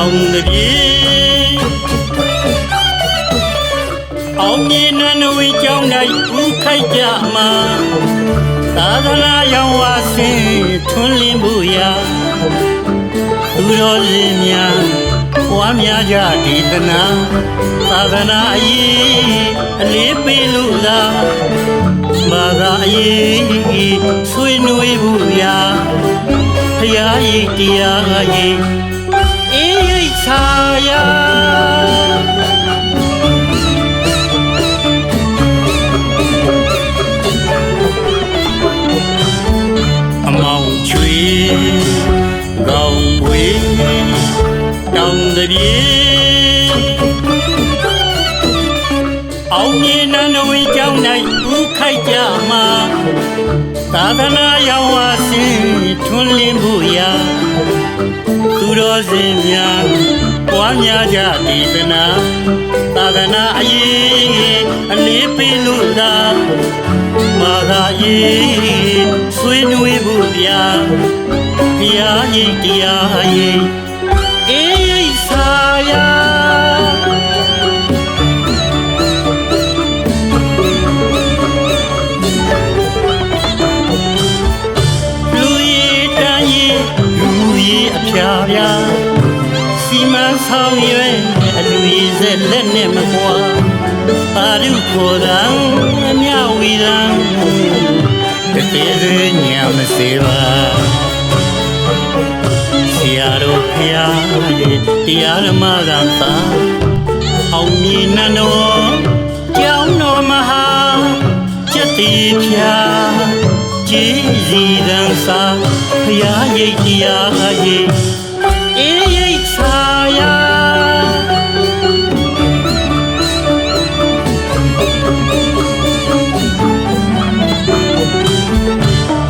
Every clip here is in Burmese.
တောင်တပြေအောင်မြေနန်းဝေကျောင်း၌ဥခိုက်ကြမှာသာသနာရောင်ဝါဆင်းထွန်းလင်းမှုရာသူတော်စင်များပွားများကြဒေသနာသာသနာအရေးအလေးပေးလို့သာဘာသာအရေးဆွေးနွေးမှုရာဖရာရိပ်တရားရိပ်အေးရိပ်စာရာအမောင်ချွေကောင်းဝေးတောင်တပြေအောင်မြေနန်းဝေကျောင်း၌ဥခိုက်ကြမှာသာသနာရောင်ဝါဆင်းထွန်းလင်းဖို့ရာသူတော်စင်များပွားများကြဒေသနာသာသနာအရေးအလေးပေးလို့သာဘာသာရေးဆွေးနွေးဖို့ဗျာဘုရားကြီးတရားရေးအေးရိပ်စာရာဖြာဖြာစီမံဆောင်ရွယ်အလူရည်စက်လက်နဲ့မကွာပါရုခေါ်တာအမြဝီတာတကယ်စညာမစေပါဆရာတော်ဖျားရဲ့တရားဓမ္မကသာအောင်မြင်နန်းတော်ကျောင်းတော်မဟာကျက်တီဖြာကျေးဇီးတန်စာဖျားရိပ်တရားရိပ်အေးရိပ်စာရာ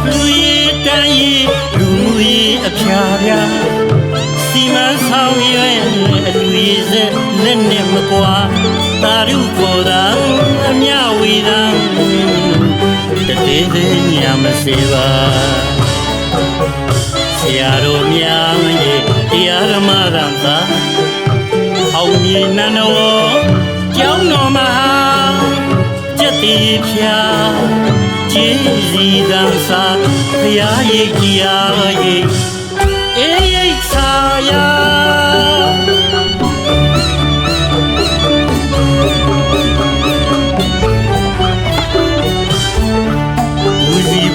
လူရည်တန်းရည်လူမှုရေးအဖျားဖြာစီမံဆောင်ရွယ်အလူရည်စက်လက်နဲ့မကွာသာရုခေါ်တာအမြဝေတာတကယ်စညာမစေပါဆရာတော်များရဲ့တရားဓမ္မကသာအောင်မြင်နန်းတော်ကျောင်းတော်မှာကျက်တီဖြာကျေးဇီးတန်စာဘုရားရိပ်တရားရိပ်အေးရိပ်စာရာ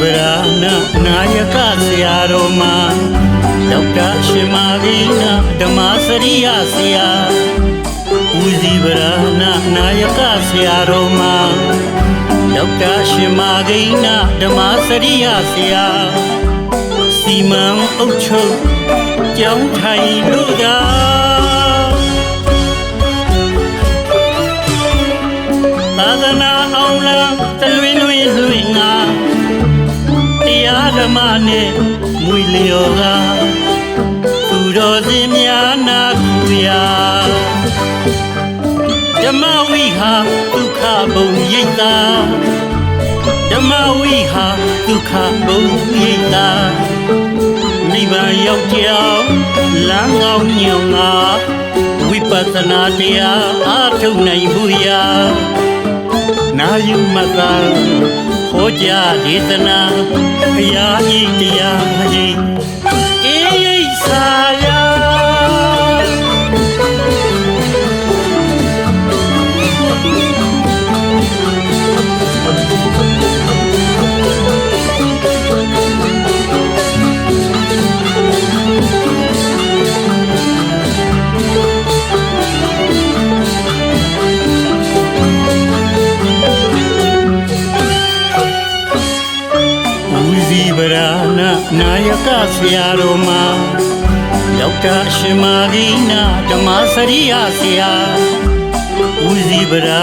ဗရာနာယကဆရာတော်မှာဒေါက်တာရှင်မာဂိနာဓမ္မစရိယဆရာဦးစီးဗရာနာယကဆရာတော်မှာဒေါက်တာရှင်မာဂိနာဓမ္မစရိယဆရာစီမံအုပ်ချုပ်ကျောင်းထိုင်လို့သာသာသနာအောင်လံတလွင်လွင်လွင်ငါတရားဓမ္မနဲ့မွေလျော်ကသူတော်စင်များနာကူရာဓမ္မဝိဟာဒုက္ခဘုံရိပ်သာဓမ္မဝိဟာဒုက္ခဘုံရိပ်သာနိဗ္ဗာန်ရောက်ကြောင်းလမ်းကောင်းညွန်ငါဝိပဿနာတရားအားထုတ်နိုင်ဘူးရာနာယုမကဟောကြားဒေသနာဘုရားကြီးတရားကြီးအေးရိပ်စာရာနာယကဆရာတော်မှာဒေါက်တာရှင်မာဂိနာဓမ္မစရိယဆရာဦးစီးဗရာ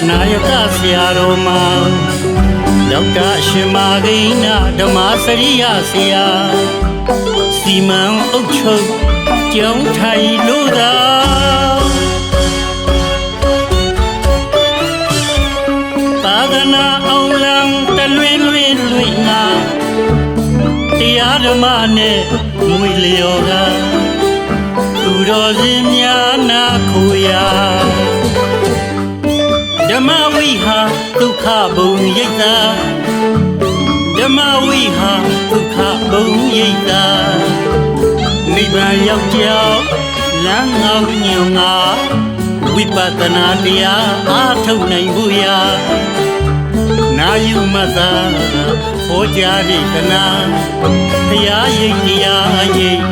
နာယကဆရာတော်မှာဒေါက်တာရှင်မာဂိနာဓမ္မစရိယဆရာစီမံအုပ်ချုပ်ကျောင်းထိုင်လို့သာသာသနာအောင်လံတလွင်လွင်လွင်ငါတရားဓမ္မနဲ့မွေလျော်က သူတော်စင်များနာခိုရာဓမ္မဝိဟာဒုက္ခဘုံရိတ်တာဓမ္မဝိဟာဒုက္ခဘုံရိတ်တာနိဗ္ဗာန်ရောက်ကြောင်းလမ်းငေါညွန်ငါဝိပဿနာတရားအားထုတ်နိုင်ဖို့ရာနာယူမသာဟောကြားရည်ကနာတရားရိပ်တရားရိပ်